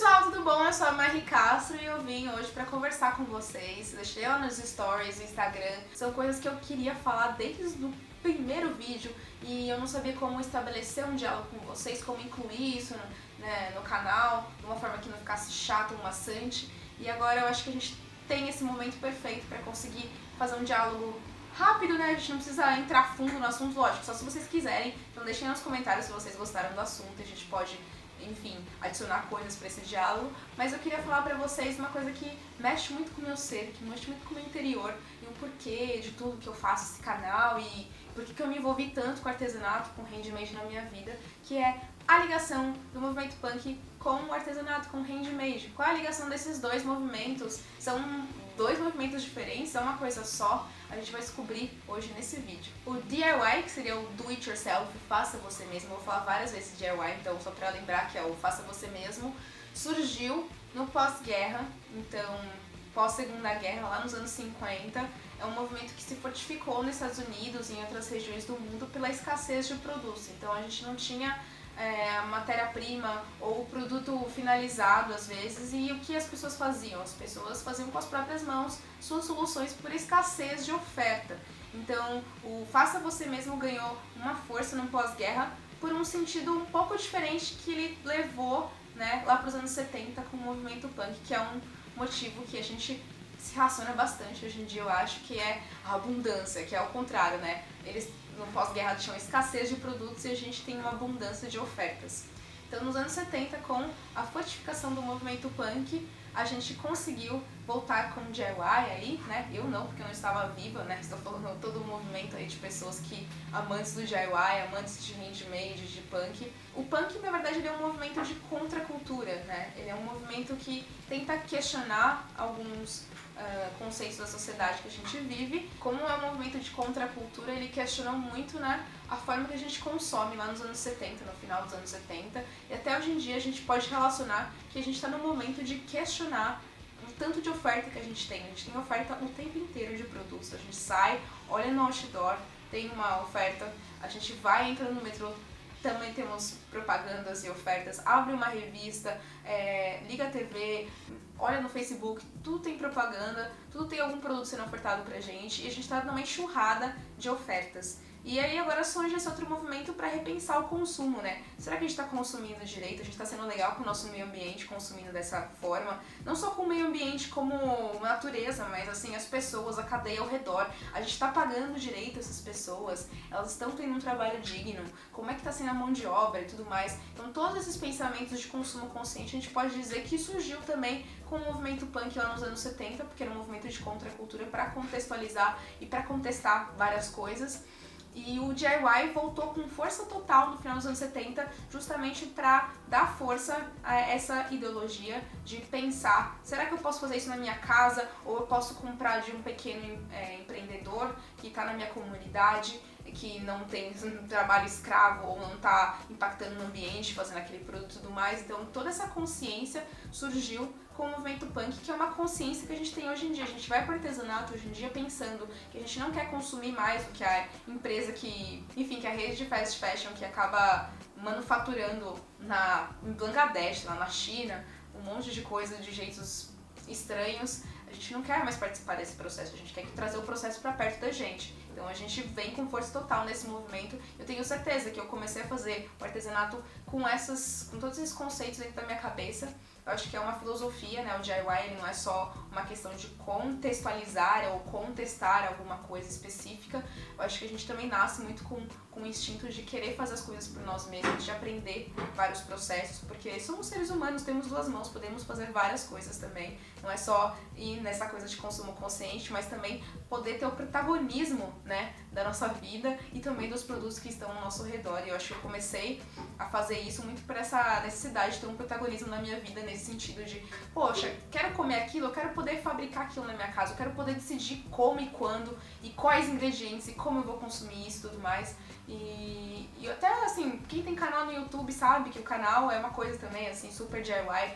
pessoal, tudo bom? Eu sou a Mari Castro e eu vim hoje pra conversar com vocês. Deixei lá nos stories, no Instagram. São coisas que eu queria falar desde o primeiro vídeo e eu não sabia como estabelecer um diálogo com vocês, como incluir isso no canal, de uma forma que não ficasse chato ou maçante. E agora eu acho que a gente tem esse momento perfeito pra conseguir fazer um diálogo rápido, né? A gente não precisa entrar fundo no assunto, lógico, só se vocês quiserem. Então deixem nos comentários se vocês gostaram do assunto e a gente pode, enfim, adicionar coisas para esse diálogo. Mas eu queria falar pra vocês uma coisa que mexe muito com o meu ser, que mexe muito com o meu interior e o porquê de tudo que eu faço esse canal e por que eu me envolvi tanto com artesanato, com handmade na minha vida, que é a ligação do movimento punk com o artesanato, com o handmade. Qual é a ligação desses dois movimentos? São dois movimentos diferentes, é uma coisa só. A gente vai descobrir hoje nesse vídeo. O DIY, que seria o Do It Yourself, faça você mesmo, eu vou falar várias vezes DIY, então só pra lembrar que é o faça você mesmo, surgiu no pós-guerra, então pós-segunda guerra, lá nos anos 50, é um movimento que se fortificou nos Estados Unidos e em outras regiões do mundo pela escassez de produtos, então a gente não tinha matéria-prima ou produto finalizado às vezes, e o que as pessoas faziam? As pessoas faziam com as próprias mãos suas soluções por escassez de oferta. Então o faça você mesmo ganhou uma força no pós-guerra por um sentido um pouco diferente que ele levou, né, lá para os anos 70 com o movimento punk, que é um motivo que a gente se relaciona bastante hoje em dia, eu acho, que é a abundância, que é o contrário, né? Eles no pós-guerra tinham escassez de produtos e a gente tem uma abundância de ofertas. Então nos anos 70, com a fortificação do movimento punk, a gente conseguiu voltar com o DIY aí, né? Eu não, porque eu não estava viva, né? Estou falando todo o movimento aí de pessoas que, amantes do DIY, amantes de handmade, de punk. O punk, na verdade, ele é um movimento de contracultura, né? Ele é um movimento que tenta questionar alguns conceitos da sociedade que a gente vive. Como é um movimento de contracultura, ele questiona muito, né, a forma que a gente consome lá nos anos 70, no final dos anos 70, e até hoje em dia a gente pode relacionar que a gente está no momento de questionar o tanto de oferta que a gente tem. A gente tem oferta o tempo inteiro de produtos. A gente sai, olha no outdoor, tem uma oferta, a gente vai, entra no metrô, também temos propagandas e ofertas, abre uma revista, liga a TV, olha no Facebook, tudo tem propaganda, tudo tem algum produto sendo ofertado pra gente e a gente tá numa enxurrada de ofertas. E aí agora surge esse outro movimento para repensar o consumo, né? Será que a gente está consumindo direito? A gente está sendo legal com o nosso meio ambiente, consumindo dessa forma? Não só com o meio ambiente como natureza, mas assim, as pessoas, a cadeia ao redor. A gente está pagando direito essas pessoas? Elas estão tendo um trabalho digno? Como é que está sendo a mão de obra e tudo mais? Então todos esses pensamentos de consumo consciente a gente pode dizer que surgiu também com o movimento punk lá nos anos 70, porque era um movimento de contracultura para contextualizar e para contestar várias coisas. E o DIY voltou com força total no final dos anos 70, justamente para dar força a essa ideologia de pensar, será que eu posso fazer isso na minha casa ou eu posso comprar de um pequeno empreendedor que está na minha comunidade, que não tem um trabalho escravo ou não está impactando no ambiente, fazendo aquele produto e tudo mais. Então toda essa consciência surgiu com o movimento punk, que é uma consciência que a gente tem hoje em dia. A gente vai para o artesanato hoje em dia pensando que a gente não quer consumir mais do que a empresa que, enfim, que a rede de fast fashion que acaba manufaturando em Bangladesh, lá na China, um monte de coisa de jeitos estranhos. A gente não quer mais participar desse processo, a gente quer trazer o processo para perto da gente. Então a gente vem com força total nesse movimento. Eu tenho certeza que eu comecei a fazer o artesanato com todos esses conceitos dentro da minha cabeça. Eu acho que é uma filosofia, né? O DIY ele não é só uma questão de contextualizar ou contestar alguma coisa específica. Eu acho que a gente também nasce muito com o instinto de querer fazer as coisas por nós mesmos, de aprender vários processos, porque somos seres humanos, temos duas mãos, podemos fazer várias coisas também. Não é só ir nessa coisa de consumo consciente, mas também poder ter o protagonismo, né, da nossa vida e também dos produtos que estão ao nosso redor. E eu acho que eu comecei a fazer isso muito por essa necessidade de ter um protagonismo na minha vida, nesse sentido de, poxa, quero comer aquilo, eu quero poder fabricar aquilo na minha casa, eu quero poder decidir como e quando e quais ingredientes e como eu vou consumir isso e tudo mais. E até assim, quem tem canal no YouTube sabe que o canal é uma coisa também assim, super DIY.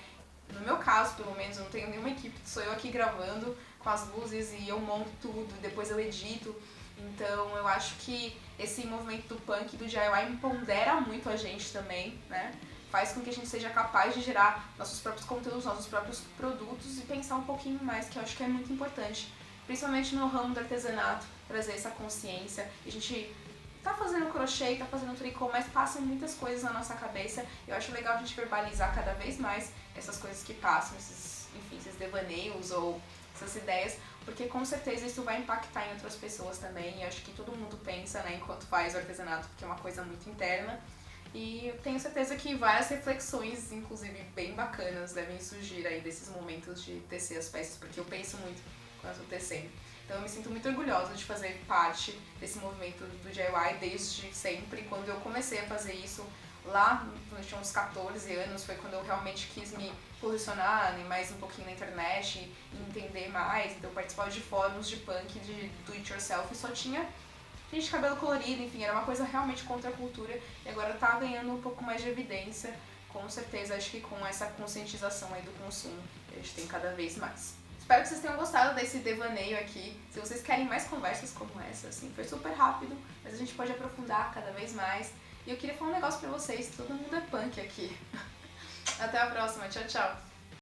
No meu caso, pelo menos, eu não tenho nenhuma equipe, sou eu aqui gravando com as luzes e eu monto tudo, depois eu edito. Então eu acho que esse movimento do punk e do DIY pondera muito a gente também, né? faz com que a gente seja capaz de gerar nossos próprios conteúdos, nossos próprios produtos e pensar um pouquinho mais, que eu acho que é muito importante. Principalmente no ramo do artesanato, trazer essa consciência. A gente tá fazendo crochê, tá fazendo tricô, mas passam muitas coisas na nossa cabeça. Eu acho legal a gente verbalizar cada vez mais essas coisas que passam, esses devaneios ou essas ideias, porque com certeza isso vai impactar em outras pessoas também. E eu acho que todo mundo pensa, né, enquanto faz o artesanato, porque é uma coisa muito interna. E eu tenho certeza que várias reflexões, inclusive bem bacanas, devem surgir aí desses momentos de tecer as peças, porque eu penso muito quando eu tô tecendo. Então eu me sinto muito orgulhosa de fazer parte desse movimento do DIY desde sempre. Quando eu comecei a fazer isso lá, quando eu tinha uns 14 anos, foi quando eu realmente quis me posicionar mais um pouquinho na internet e entender mais. Então eu participava de fóruns de punk, de do it yourself, e só tinha gente de cabelo colorido, enfim, era uma coisa realmente contra a cultura, e agora tá ganhando um pouco mais de evidência. Com certeza, acho que com essa conscientização aí do consumo, a gente tem cada vez mais. Espero que vocês tenham gostado desse devaneio aqui. Se vocês querem mais conversas como essa, assim, foi super rápido, mas a gente pode aprofundar cada vez mais. E eu queria falar um negócio pra vocês, todo mundo é punk aqui. Até a próxima, tchau, tchau!